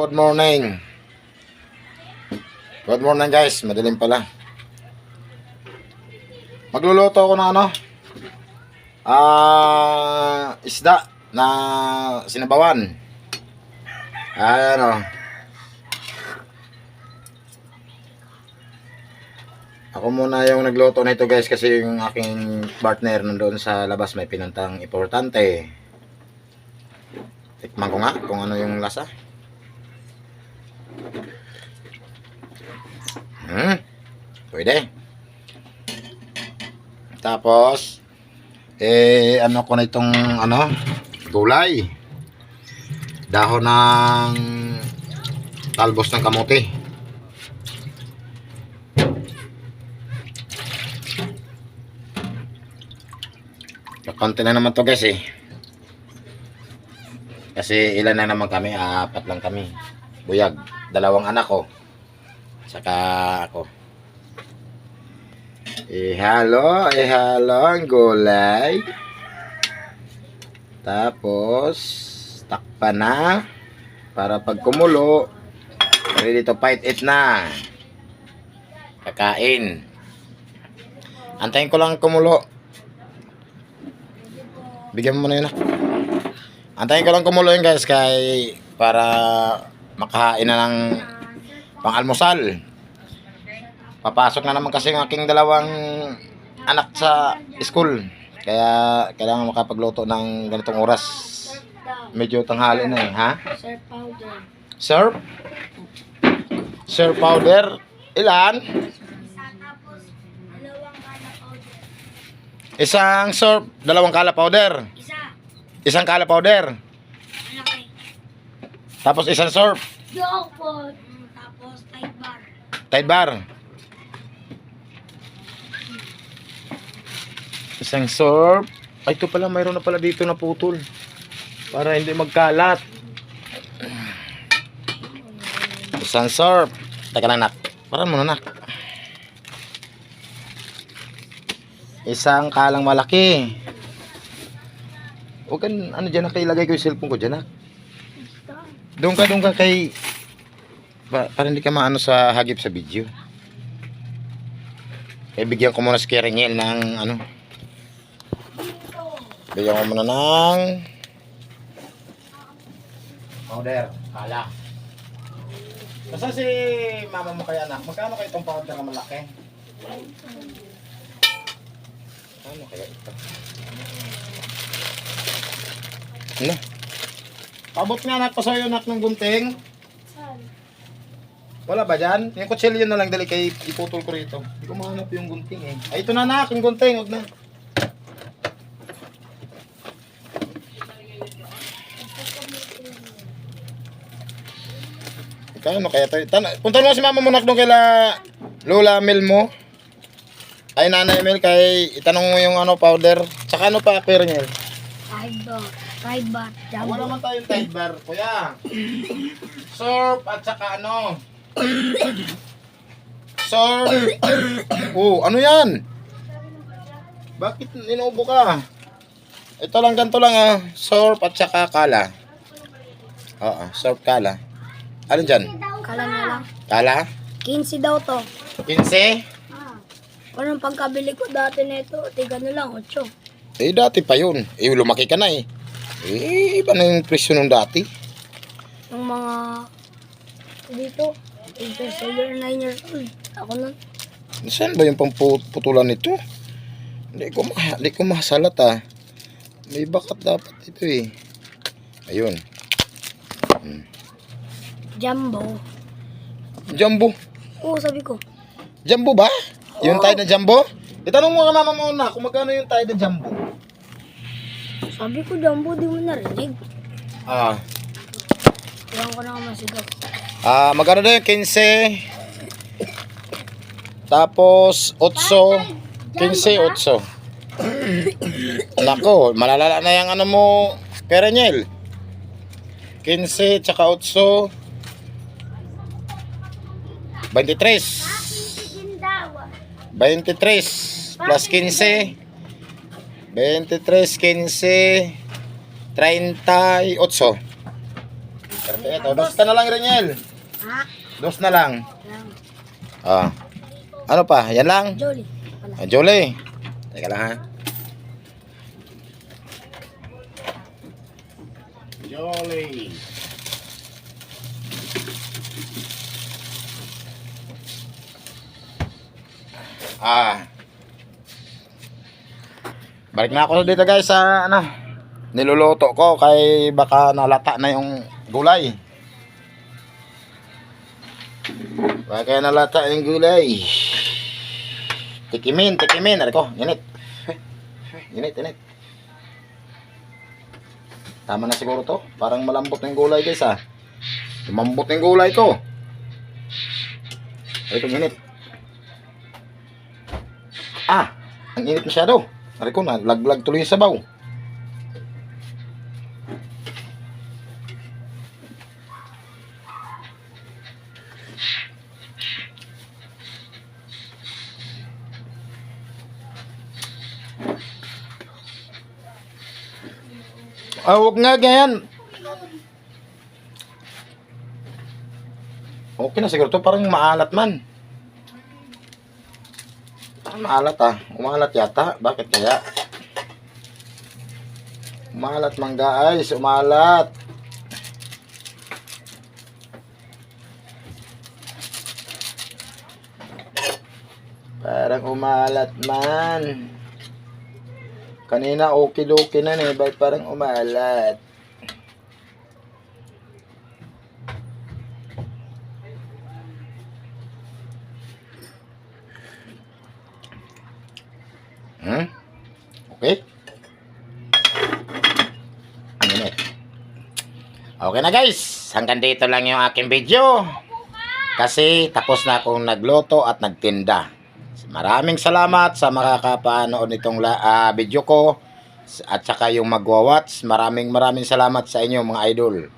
Good morning. Good morning guys, madilim pala. Magluluto ako ng isda na sinabawan. Ayan. Ako muna yung nagluto nito guys kasi yung aking partner nandoon sa labas may pinuntang importante. Tikman ko nga kung ano yung lasa. Pwede. Tapos ano ko na itong gulay. Dahon ng talbos ng kamote. Konti na naman to guys kasi ilan na naman kami, 4 lang kami. Buyag, 2 anak ko saka ako. Ihalo ang gulay. Tapos takpan na para pag kumulo ready to fight it na. Kakain. Antayin ko lang kumulo. Bigyan mo na yun. Antayin ko lang kumulo yun guys para makahain na ng pang-almusal. Papasok na naman kasi ang aking 2 anak sa school. Kaya kailangan makapagluto ng ganitong oras. Medyo tanghali na ha? Surf powder. Surf? Surf powder? Ilan? Isang surf, 2 kala powder. Isang kala powder. Tapos isang surf. Tapos Tide bar. Tide bar. Isang surf. Ay, ito pala, mayroon na pala dito na putol. Para hindi magkalat. Isang surf. Teka lang nak. Parang mo na nak. Isang kalang malaki. Huwag kan, dyan na ilagay ko yung cellphone ko dyan na. Doon ka kay para hindi ka maano sa hagip sa video. Kaya bigyan ko muna si Kerengel ng bigyan ko muna ng powder, kala. Basta si mama mo kaya anak, magkano kayo itong powder na malaki? Ano kaya ito? Ano? Pabot nga anak pa sa'yo anak ng gunting. Wala ba dyan? Yung kutsilyo na lang dali kay iputol ko rito. Hindi ko mahanap yung gunting Ay ito na anak, yung gunting. Huwag na. Ano kaya ito? Punta mo si mama mo nak doon kaila Lola Mel mo. Ay nanay Mel kay itanong mo yung powder. Tsaka pa Kerengel? Tide bar. Wala naman tayong Tide bar, kuya. Surf at saka surf. Ano yan? Bakit inuubo ka? Ito lang, ganito lang surf at saka kala. Surf kala. Ano dyan? Kala na lang. Kala? 15 daw to. 15? Parang pagkabili ko dati nito, tiga na lang, 8. Dati pa yun. Lumaki ka na iba na yung presyo nung dati. Yung mga dito, interstellar 9 years old. Ako nun. Saan ba yung pamputulan nito? Hindi ko masalat May bakat dapat ito Ayun. Jumbo. Jumbo. Oo, sabi ko. Jumbo ba? Yung Tide na Jumbo? Itanong mo ka mama mo na kung magkano yung Tide na Jumbo. Sabi ko jumbo, di mo narinig. Iwan ko na masigaw. Magkano na yung 15? Tapos 8. 15, 8. Nako, malalala na yung mo, Kerengel. 15 tsaka 8. 23 plus 15 23, 15 38 Perfecto. Dos ka na lang, Reniel. Ha? Dos na lang. Lang. Ah. Ano pa? Yan lang? Jolly. Wala. Ah, Julie. Teka lang ha. Julie. Ah. Balik na ako dito guys sa ano. Niluluto ko kay baka nalata na yung gulay. Baka nalata yung gulay. Tikimin. Ari ko, init. Init. Tama na siguro to. Parang malambot na yung gulay guys ha. Lumambot na yung gulay ko. Ari ko, init. Ah, ang init masyado. Ari ko na, laglag tuloy yung sabaw. Ah, huwag nga ganyan. Okay na siguro to. Parang maalat man. Parang maalat ah. Umalat yata. Bakit kaya? Umalat man guys. Umalat. Parang umalat man. Kanina okay na eh. Bakit parang umalat? Okay? Ang init. Okay na guys. Hanggang dito lang yung aking video. Kasi tapos na akong nagluto at nagtinda. Maraming salamat sa makakapanood nitong video ko. At saka yung magwa-watch. Maraming salamat sa inyo mga idol.